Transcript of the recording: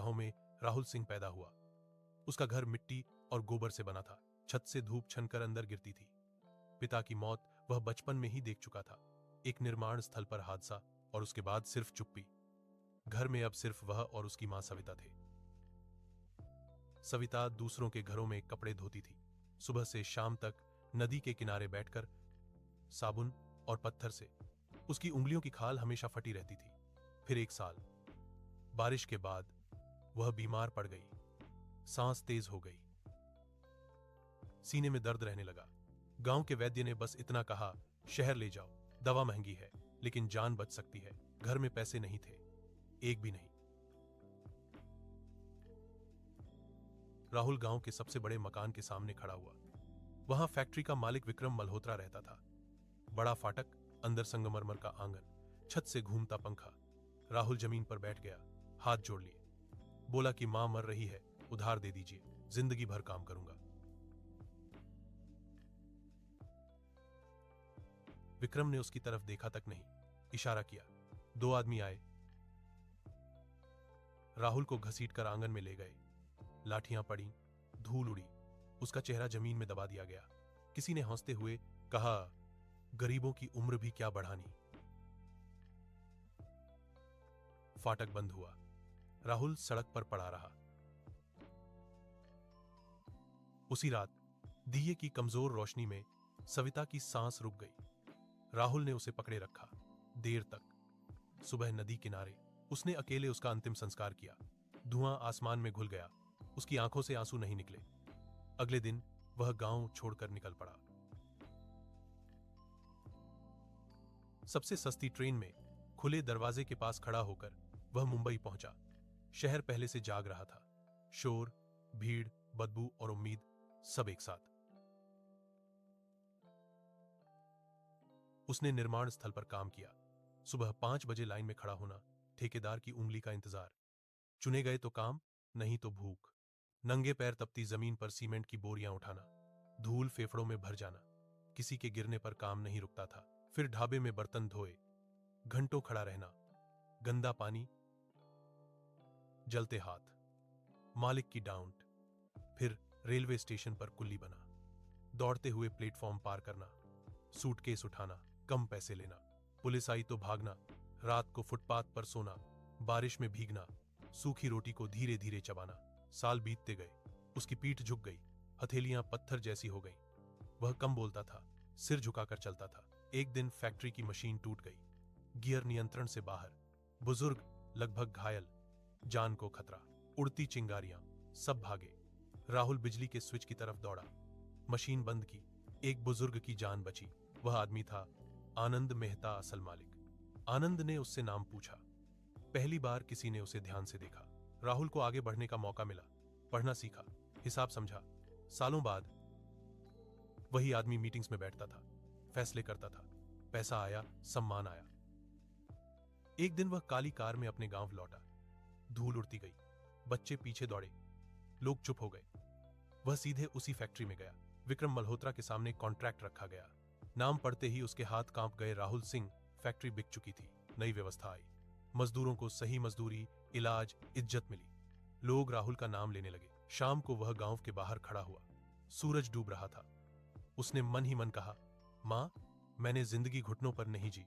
गांव में राहुल सिंह पैदा हुआ। उसका घर मिट्टी और गोबर से बना था। छत से धूप छनकर अंदर गिरती थी। पिता की मौत वह बचपन में ही देख चुका था। एक निर्माण स्थल पर हादसा और उसके बाद सिर्फ चुप्पी। घर में अब सिर्फ वह और उसकी मां सविता थे। सविता दूसरों के घरों में कपड़े धोती थी। सुबह से शाम तक नदी के किनारे बैठकर साबुन और पत्थर से उसकी उंगलियों की खाल हमेशा फटी रहती थी। फिर एक साल बारिश के बाद वह बीमार पड़ गई। सांस तेज हो गई, सीने में दर्द रहने लगा। गांव के वैद्य ने बस इतना कहा, शहर ले जाओ, दवा महंगी है लेकिन जान बच सकती है। घर में पैसे नहीं थे, एक भी नहीं। राहुल गांव के सबसे बड़े मकान के सामने खड़ा हुआ। वहां फैक्ट्री का मालिक विक्रम मल्होत्रा रहता था। बड़ा फाटक, अंदर संगमरमर का आंगन, छत से घूमता पंखा। राहुल जमीन पर बैठ गया, हाथ जोड़ लिए। बोला कि मां मर रही है, उधार दे दीजिए, जिंदगी भर काम करूंगा। विक्रम ने उसकी तरफ देखा तक नहीं, इशारा किया। 2 आदमी आए, राहुल को घसीटकर आंगन में ले गए। लाठियां पड़ी, धूल उड़ी, उसका चेहरा जमीन में दबा दिया गया। किसी ने हंसते हुए कहा, गरीबों की उम्र भी क्या बढ़ानी। फाटक बंद हुआ। राहुल सड़क पर पड़ा रहा। उसी रात दिए की कमजोर रोशनी में सविता की सांस रुक गई। राहुल ने उसे पकड़े रखा देर तक। सुबह नदी किनारे उसने अकेले उसका अंतिम संस्कार किया। धुआं आसमान में घुल गया, उसकी आंखों से आंसू नहीं निकले। अगले दिन वह गांव छोड़कर निकल पड़ा। सबसे सस्ती ट्रेन में खुले दरवाजे के पास खड़ा होकर वह मुंबई पहुंचा। शहर पहले से जाग रहा था। शोर, भीड़, बदबू और उम्मीद, सब एक साथ। उसने निर्माण स्थल पर काम किया। सुबह 5 बजे लाइन में खड़ा होना, ठेकेदार की उंगली का इंतजार। चुने गए तो काम, नहीं तो भूख। नंगे पैर तपती जमीन पर सीमेंट की बोरियां उठाना, धूल फेफड़ों में भर जाना। किसी के गिरने पर काम नहीं रुकता था। फिर ढाबे में बर्तन धोए, घंटों खड़ा रहना, गंदा पानी, जलते हाथ, मालिक की डांट। फिर रेलवे स्टेशन पर कुल्ली बना, दौड़ते हुए प्लेटफॉर्म पार करना, सूटकेस उठाना, कम पैसे लेना। पुलिस आई तो भागना, रात को फुटपाथ पर सोना, बारिश में भीगना, सूखी रोटी को धीरे धीरे चबाना। साल बीतते गए, उसकी पीठ झुक गई, हथेलियां पत्थर जैसी हो गईं। वह कम बोलता था, सिर झुकाकर चलता था। एक दिन फैक्ट्री की मशीन टूट गई, गियर नियंत्रण से बाहर, बुजुर्ग लगभग घायल, जान को खतरा। उड़ती चिंगारियां, सब भागे। राहुल बिजली के स्विच की तरफ दौड़ा, मशीन बंद की। एक बुजुर्ग की जान बची। वह आदमी था आनंद मेहता, असल मालिक। आनंद ने उससे नाम पूछा। पहली बार किसी ने उसे ध्यान से देखा। राहुल को आगे बढ़ने का मौका मिला, पढ़ना सीखा, हिसाब समझा। सालों बाद वही आदमी मीटिंग्स में बैठता था, फैसले करता था। पैसा आया, सम्मान आया। एक दिन वह काली कार में अपने गांव लौटा। धूल उड़ती गई, बच्चे पीछे दौड़े, लोग चुप हो गए। वह सीधे उसी फैक्ट्री में गया। विक्रम मल्होत्रा के सामने कॉन्ट्रैक्ट रखा गया। नाम पढ़ते ही उसके हाथ कांप गए। राहुल सिंह। फैक्ट्री बिक चुकी थी। नई व्यवस्था आई। मजदूरों को सही मजदूरी, इलाज, इज्जत मिली। लोग राहुल का नाम लेने लगे। शाम को वह गांव के बाहर खड़ा हुआ। सूरज डूब रहा था। उसने मन ही मन कहा, मां, मैंने जिंदगी घुटनों पर नहीं जी,